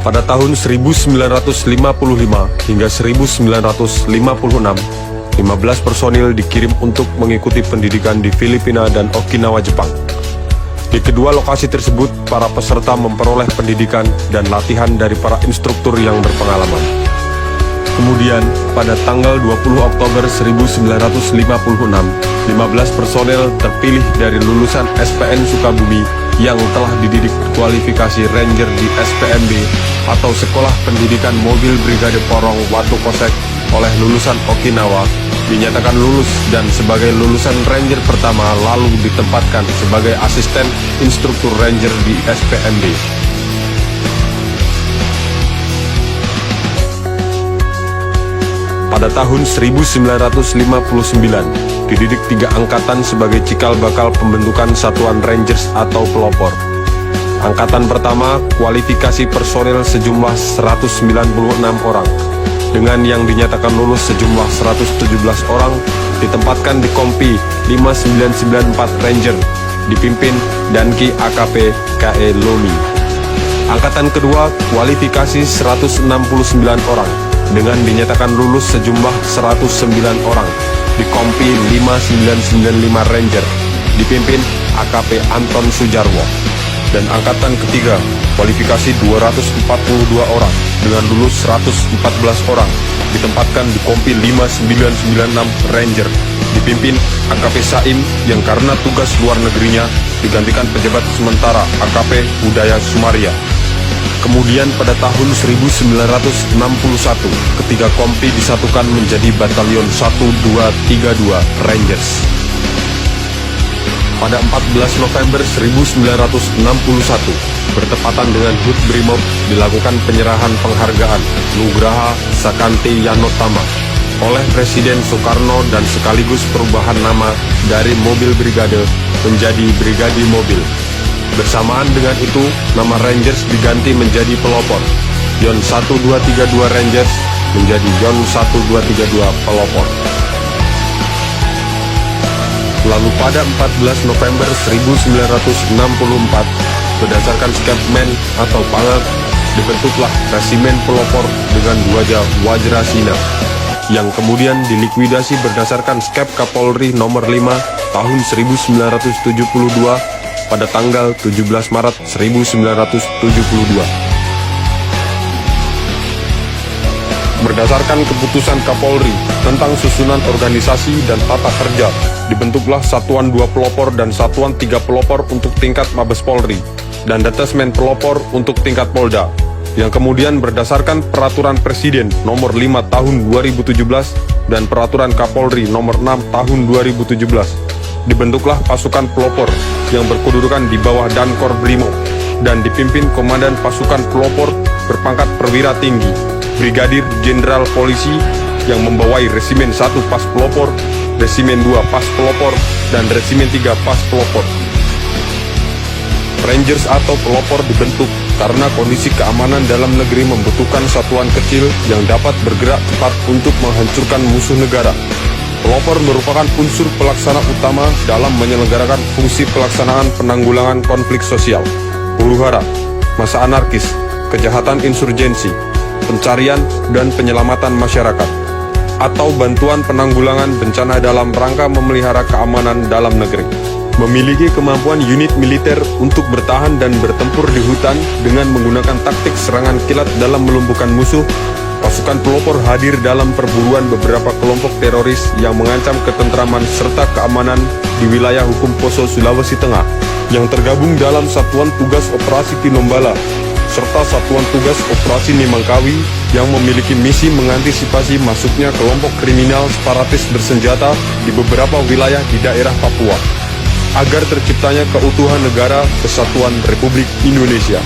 Pada tahun 1955 hingga 1956, 15 personil dikirim untuk mengikuti pendidikan di Filipina dan Okinawa, Jepang. Di kedua lokasi tersebut, para peserta memperoleh pendidikan dan latihan dari para instruktur yang berpengalaman. Kemudian, pada tanggal 20 Oktober 1956, 15 personel terpilih dari lulusan SPN Sukabumi yang telah dididik kualifikasi Ranger di SPMB atau Sekolah Pendidikan Mobil Brigade Porong Watu Kosek oleh lulusan Okinawa dinyatakan lulus dan sebagai lulusan Ranger pertama lalu ditempatkan sebagai asisten instruktur Ranger di SPMB. Pada tahun 1959, dididik 3 angkatan sebagai cikal bakal pembentukan Satuan Rangers atau pelopor. Angkatan pertama, kualifikasi personel sejumlah 196 orang, dengan yang dinyatakan lulus sejumlah 117 orang, ditempatkan di Kompi 5994 Ranger, dipimpin Danki AKP KE Lomi. Angkatan kedua, kualifikasi 169 orang, dengan dinyatakan lulus sejumlah 109 orang, di Kompi 5995 Ranger, dipimpin AKP Anton Sujarwo. Dan angkatan ketiga, kualifikasi 242 orang, dengan lulus 114 orang, ditempatkan di Kompi 5996 Ranger, dipimpin AKP Saim yang karena tugas luar negerinya digantikan pejabat sementara AKP Udaya Sumaria. Kemudian pada tahun 1961, ketiga kompi disatukan menjadi Batalion 1232 Rangers. Pada 14 November 1961, bertepatan dengan HUT Brimob, dilakukan penyerahan penghargaan Nugraha Sakante Yanotama oleh Presiden Soekarno dan sekaligus perubahan nama dari Mobil Brigade menjadi Brigade Mobil. Bersamaan dengan itu, nama Rangers diganti menjadi pelopor. Yon 1232 Rangers menjadi Yon 1232 pelopor. Lalu pada 14 November 1964, berdasarkan Skepmen atau Pangak, dibentuklah Resimen Pelopor dengan Dwaja Wajrasina, yang kemudian dilikuidasi berdasarkan Skep Kapolri nomor 5 tahun 1972 pada tanggal 17 Maret 1972. Berdasarkan keputusan Kapolri tentang susunan organisasi dan tata kerja, dibentuklah Satuan 2 Pelopor dan Satuan 3 Pelopor untuk tingkat Mabes Polri, dan Detesmen Pelopor untuk tingkat Polda, yang kemudian berdasarkan Peraturan Presiden nomor 5 tahun 2017 dan Peraturan Kapolri nomor 6 tahun 2017. Dibentuklah pasukan pelopor yang berkedudukan di bawah Dankor Brimob dan dipimpin Komandan Pasukan Pelopor berpangkat perwira tinggi, Brigadir Jenderal Polisi, yang membawai Resimen 1 Pas Pelopor, Resimen 2 Pas Pelopor, dan Resimen 3 Pas Pelopor. Rangers atau pelopor dibentuk karena kondisi keamanan dalam negeri membutuhkan satuan kecil yang dapat bergerak cepat untuk menghancurkan musuh negara. Pelopor merupakan unsur pelaksana utama dalam menyelenggarakan fungsi pelaksanaan penanggulangan konflik sosial, huru-hara, masa anarkis, kejahatan insurgensi, pencarian dan penyelamatan masyarakat, atau bantuan penanggulangan bencana dalam rangka memelihara keamanan dalam negeri. Memiliki kemampuan unit militer untuk bertahan dan bertempur di hutan dengan menggunakan taktik serangan kilat dalam melumpuhkan musuh. Pasukan pelopor hadir dalam perburuan beberapa kelompok teroris yang mengancam ketentraman serta keamanan di wilayah hukum Poso, Sulawesi Tengah, yang tergabung dalam Satuan Tugas Operasi Tinombala, serta Satuan Tugas Operasi Nimangkawi yang memiliki misi mengantisipasi masuknya kelompok kriminal separatis bersenjata di beberapa wilayah di daerah Papua, agar terciptanya keutuhan negara Kesatuan Republik Indonesia.